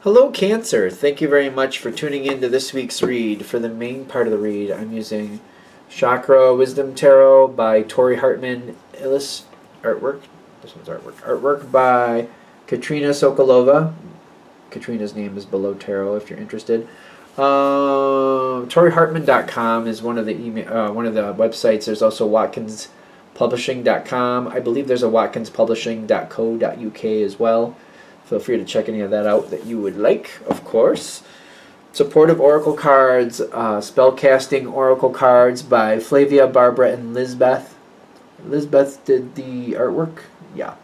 Hello, Cancer. Thank you very much for tuning in to this week's read. For the main part of the read, I'm using Chakra Wisdom Tarot by Tori Hartman. Artwork. This one's artwork. Artwork by Katrina Sokolova. Katrina's name is below tarot if you're interested. ToriHartman.com is one of the one of the websites. There's also WatkinsPublishing.com. I believe there's a WatkinsPublishing.co.uk as well. Feel free to check any of that out that you would like, of course. Supportive Oracle cards, Spellcasting Oracle cards by Flavia, Barbara, and Lizbeth. Lizbeth did the artwork. Yeah.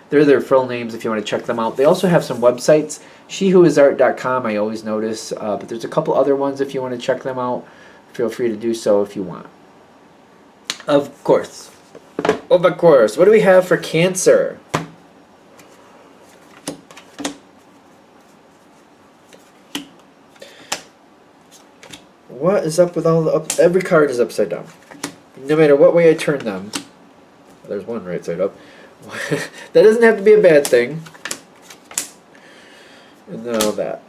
They're their full names if you want to check them out. They also have some websites. SheWhoIsArt.com, I always notice. But there's a couple other ones if you want to check them out. Feel free to do so if you want. Of course. Of course. What do we have for Cancer? What is up with all the every card is upside down. No matter what way I turn them. There's one right side up. That doesn't have to be a bad thing. And then all that.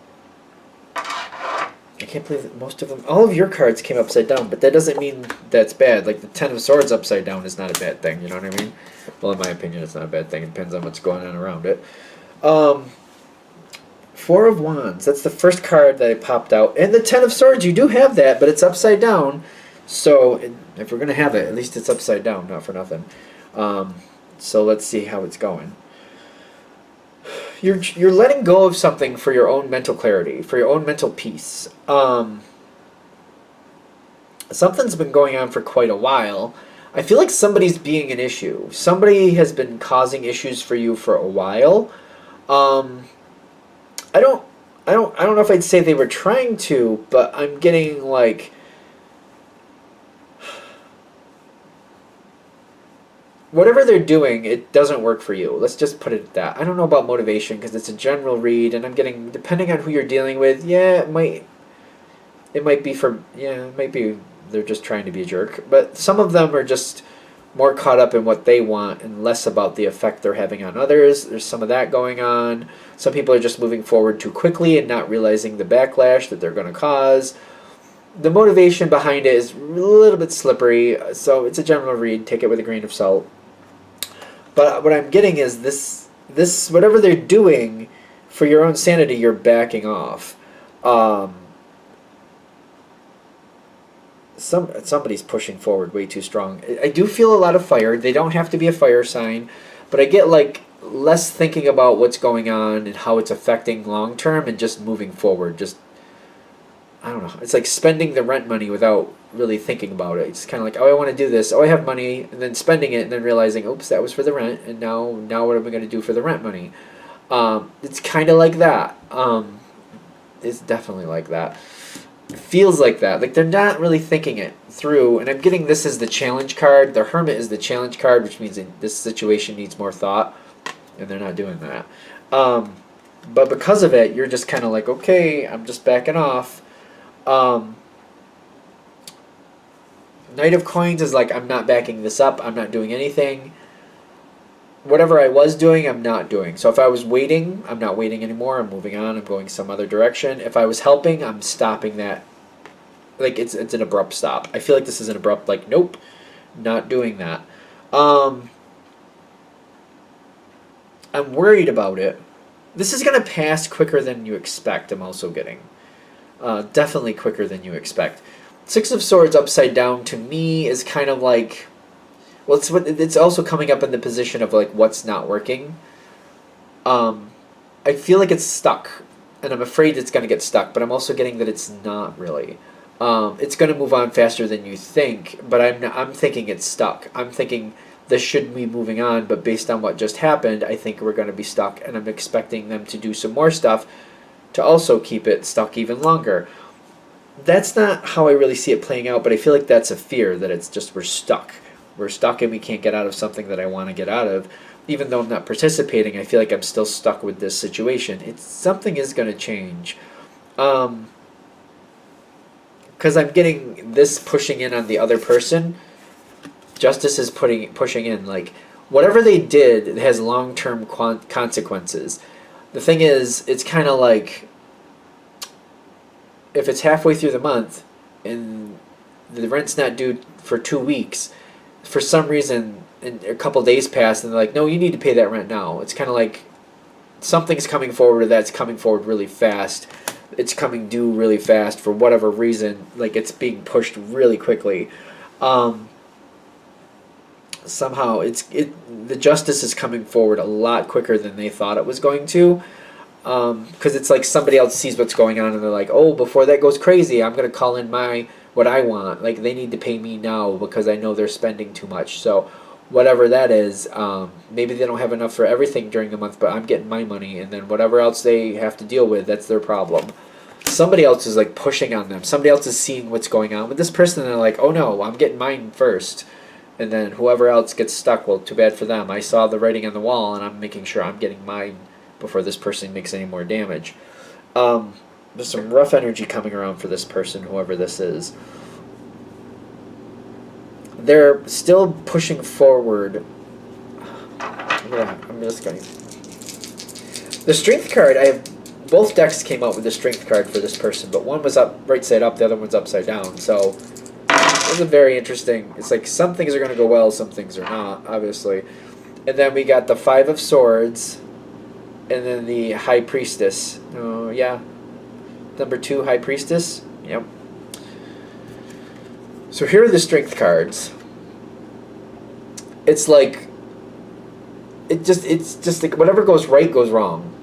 I can't believe that most of them, all of your cards came upside down, but that doesn't mean that's bad. Like the Ten of Swords upside down is not a bad thing, you know what I mean? Well, in my opinion, it's not a bad thing. It depends on what's going on around it. Four of Wands. That's the first card that I popped out. And the Ten of Swords, you do have that, but it's upside down. So if we're going to have it, at least it's upside down, not for nothing. So let's see how it's going. You're letting go of something for your own mental clarity, for your own mental peace. Something's been going on for quite a while. I feel like somebody's being an issue. Somebody has been causing issues for you for a while. I don't know if I'd say they were trying to, but I'm getting like whatever they're doing, it doesn't work for you. Let's just put it at that. I don't know about motivation because it's a general read, and I'm getting, depending on who you're dealing with, yeah, it might be for, yeah, it might be they're just trying to be a jerk. But some of them are just more caught up in what they want and less about the effect they're having on others. There's some of that going on. Some people are just moving forward too quickly and not realizing the backlash that they're going to cause. The motivation behind it is a little bit slippery, so it's a general read. Take it with a grain of salt. But what I'm getting is this whatever they're doing for your own sanity, you're backing off. Somebody's pushing forward way too strong. I do feel a lot of fire. They don't have to be a fire sign, but I get like less thinking about what's going on and how it's affecting long term and just moving forward. Just, I don't know. It's like spending the rent money without really thinking about it. It's kind of like, oh, I want to do this. Oh, I have money, and then spending it, and then realizing, oops, that was for the rent, and now what am I going to do for the rent money? It's kind of like that. It's definitely like that. It feels like that. Like they're not really thinking it through. And I'm getting this as the challenge card. The Hermit is the challenge card, which means this situation needs more thought, and they're not doing that. But because of it, you're just kind of like, okay, I'm just backing off. Knight of Coins is like, I'm not backing this up. I'm not doing anything. Whatever I was doing, I'm not doing. So if I was waiting, I'm not waiting anymore. I'm moving on. I'm going some other direction. If I was helping, I'm stopping that. Like, it's an abrupt stop. I feel like this is an abrupt, like, nope, not doing that. I'm worried about it. This is going to pass quicker than you expect, I'm also getting. Definitely quicker than you expect. Six of Swords upside down to me is kind of like, well, it's also coming up in the position of like what's not working. I feel like it's stuck, and I'm afraid it's going to get stuck, but I'm also getting that it's not really. It's going to move on faster than you think, but I'm thinking it's stuck. I'm thinking this should be moving on, but based on what just happened, I think we're going to be stuck, and I'm expecting them to do some more stuff to also keep it stuck even longer. That's not how I really see it playing out, but I feel like that's a fear, that it's just we're stuck. We're stuck and we can't get out of something that I want to get out of. Even though I'm not participating, I feel like I'm still stuck with this situation. Something is going to change. Because I'm getting this pushing in on the other person. Justice is pushing in. Like, whatever they did, it has long-term consequences. The thing is, it's kind of like if it's halfway through the month and the rent's not due for 2 weeks, for some reason, and a couple days pass, and they're like, no, you need to pay that rent now. It's kind of like something's coming forward that's coming forward really fast. It's coming due really fast for whatever reason. Like it's being pushed really quickly. Somehow the justice is coming forward a lot quicker than they thought it was going to. Because it's like somebody else sees what's going on and they're like, oh, before that goes crazy, I'm gonna call in what I want. Like they need to pay me now because I know they're spending too much. So whatever that is, maybe they don't have enough for everything during the month, but I'm getting my money, and then whatever else they have to deal with, that's their problem. Somebody else is like pushing on them. Somebody else is seeing what's going on with this person, and they're like, oh no, I'm getting mine first. And then whoever else gets stuck, well, too bad for them. I saw the writing on the wall, and I'm making sure I'm getting mine before this person makes any more damage. There's some rough energy coming around for this person, whoever this is. They're still pushing forward. I'm just going. The strength card, I have both decks came out with the strength card for this person, but one was up right side up, the other one's upside down. So it was a very interesting. It's like some things are going to go well, some things are not, obviously. And then we got the Five of Swords, and then the High Priestess. Oh yeah, number 2 High Priestess. Yep. So here are the strength cards. It's like it's just like whatever goes right goes wrong.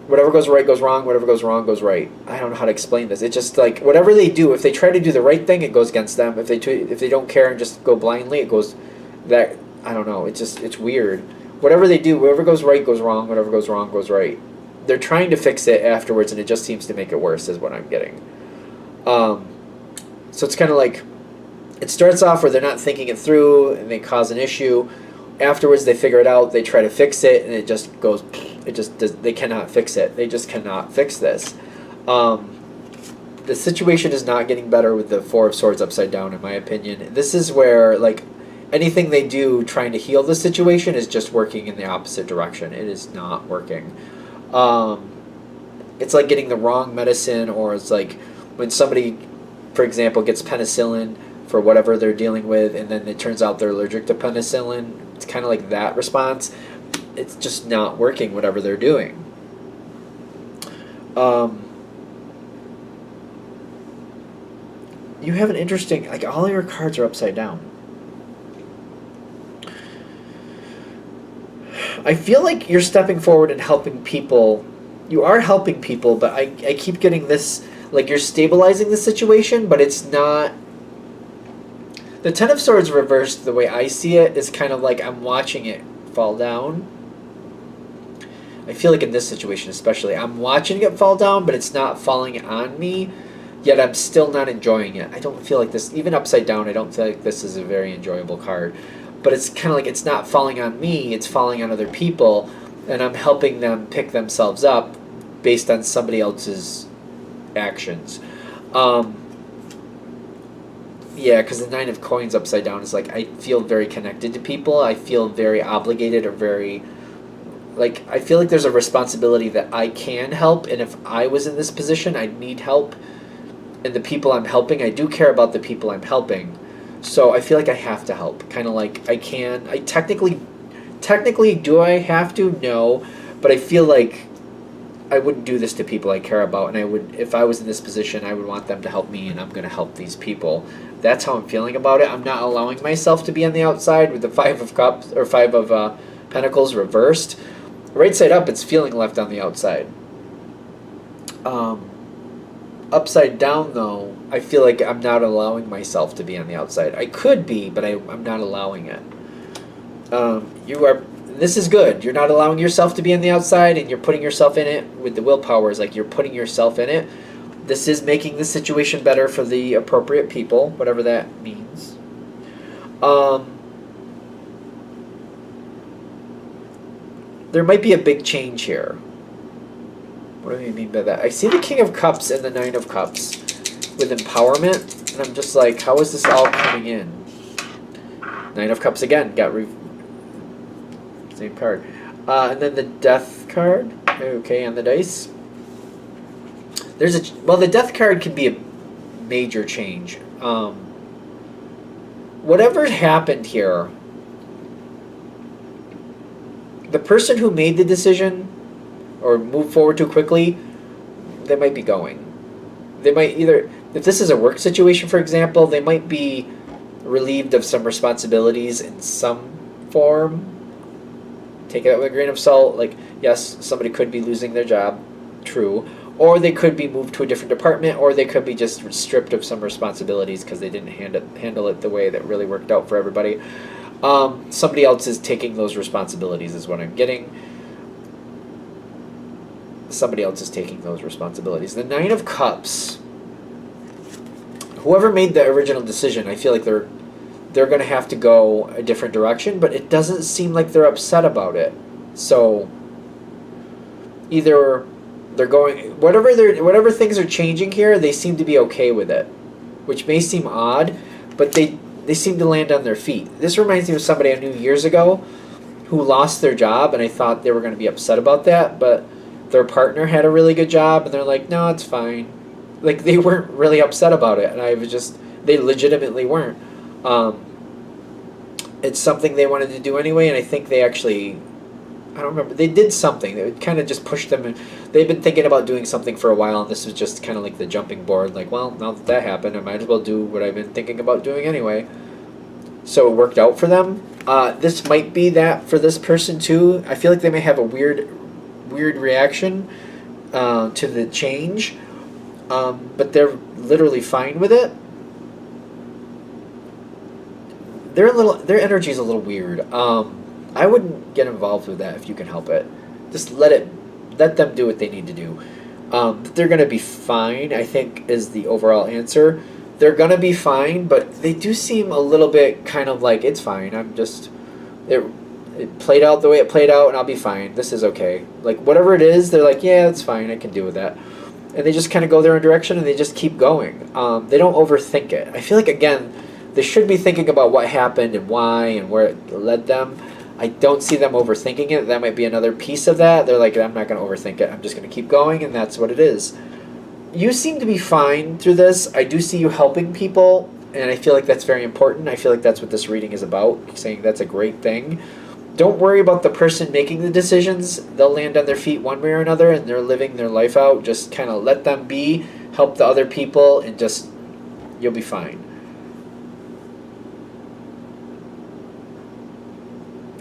Whatever goes right goes wrong. Whatever goes wrong goes right. I don't know how to explain this. It's just like whatever they do, if they try to do the right thing, it goes against them. If they don't care and just go blindly, it goes that I don't know. It's weird. Whatever they do, whatever goes right goes wrong. Whatever goes wrong goes right. They're trying to fix it afterwards, and it just seems to make it worse. Is what I'm getting. So it's kind of like it starts off where they're not thinking it through, and they cause an issue. Afterwards, they figure it out. They try to fix it, and it just goes. It just does. They cannot fix it. They just cannot fix this. The situation is not getting better with the Four of Swords upside down, in my opinion. This is where like anything they do trying to heal the situation is just working in the opposite direction. It is not working. It's like getting the wrong medicine, or it's like when somebody, for example, gets penicillin for whatever they're dealing with, and then it turns out they're allergic to penicillin. It's kind of like that response. It's just not working, whatever they're doing. You have an interesting, like all your cards are upside down. I feel like you're stepping forward and helping people. You are helping people, but I keep getting this, like you're stabilizing the situation, but it's not. The Ten of Swords reversed, the way I see it, is kind of like I'm watching it fall down. I feel like in this situation especially, I'm watching it fall down, but it's not falling on me, yet I'm still not enjoying it. I don't feel like this, even upside down, I don't feel like this is a very enjoyable card. But it's kind of like it's not falling on me, it's falling on other people, and I'm helping them pick themselves up based on somebody else's actions. Yeah, because the Nine of Coins upside down is like, I feel very connected to people. I feel very obligated or very, like, I feel like there's a responsibility that I can help, and if I was in this position, I'd need help. And the people I'm helping, I do care about the people I'm helping. So I feel like I have to help. Kind of like I can. I technically, do I have to? No. But I feel like I wouldn't do this to people I care about, and I would, if I was in this position, I would want them to help me, and I'm going to help these people. That's how I'm feeling about it. I'm not allowing myself to be on the outside with the Five of Cups, or Five of Pentacles reversed. Right side up, it's feeling left on the outside. Upside down, though, I feel like I'm not allowing myself to be on the outside. I could be, but I'm not allowing it. This is good. You're not allowing yourself to be on the outside, and you're putting yourself in it with the willpower. Is like you're putting yourself in it. This is making the situation better for the appropriate people, whatever that means. There might be a big change here. What do you mean by that? I see the King of Cups and the Nine of Cups with empowerment, and I'm just like, how is this all coming in? Nine of Cups again, got same card. And then the Death card, okay, on the dice. well, the death card can be a major change. Whatever happened here, the person who made the decision or moved forward too quickly, they might be going. They might either, if this is a work situation, for example, they might be relieved of some responsibilities in some form. Take it with a grain of salt. Like, yes, somebody could be losing their job, true. Or they could be moved to a different department, or they could be just stripped of some responsibilities because they didn't handle it the way that really worked out for everybody. Somebody else is taking those responsibilities is what I'm getting. Somebody else is taking those responsibilities. The Nine of Cups. Whoever made the original decision, I feel like they're going to have to go a different direction, but it doesn't seem like they're upset about it. So either they're going, whatever things are changing here, they seem to be okay with it, which may seem odd, but they seem to land on their feet. This reminds me of somebody I knew years ago who lost their job, and I thought they were going to be upset about that, but their partner had a really good job, and they're like, no, it's fine. Like, they weren't really upset about it, and they legitimately weren't. It's something they wanted to do anyway, and I think they actually, I don't remember, they did something. It kind of just pushed them, and they've been thinking about doing something for a while, and this was just kind of like the jumping board, like, well, now that happened, I might as well do what I've been thinking about doing anyway. So it worked out for them. This might be that for this person too. I feel like they may have a weird reaction to the change, but they're literally fine with it. Their energy is a little weird. I wouldn't get involved with that if you can help it. Just let them do what they need to do. They're gonna be fine, I think, is the overall answer. They're gonna be fine, but they do seem a little bit kind of like, it's fine. It played out the way it played out, and I'll be fine. This is okay. Like, whatever it is, they're like, yeah, it's fine. I can deal with that. And they just kind of go their own direction, and they just keep going. They don't overthink it. I feel like, again, they should be thinking about what happened and why and where it led them. I don't see them overthinking it. That might be another piece of that. They're like, I'm not going to overthink it. I'm just going to keep going, and that's what it is. You seem to be fine through this. I do see you helping people, and I feel like that's very important. I feel like that's what this reading is about, saying that's a great thing. Don't worry about the person making the decisions. They'll land on their feet one way or another, and they're living their life out. Just kind of let them be, help the other people, and just, you'll be fine.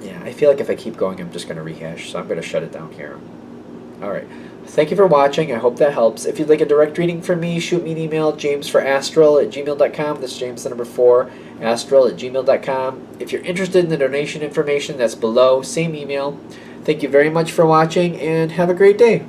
Yeah, I feel like if I keep going, I'm just going to rehash, so I'm going to shut it down here. All right. Thank you for watching. I hope that helps. If you'd like a direct reading from me, shoot me an email, jamesforastral@gmail.com. That's James, the number 4, astral@gmail.com. If you're interested in the donation information, that's below. Same email. Thank you very much for watching, and have a great day.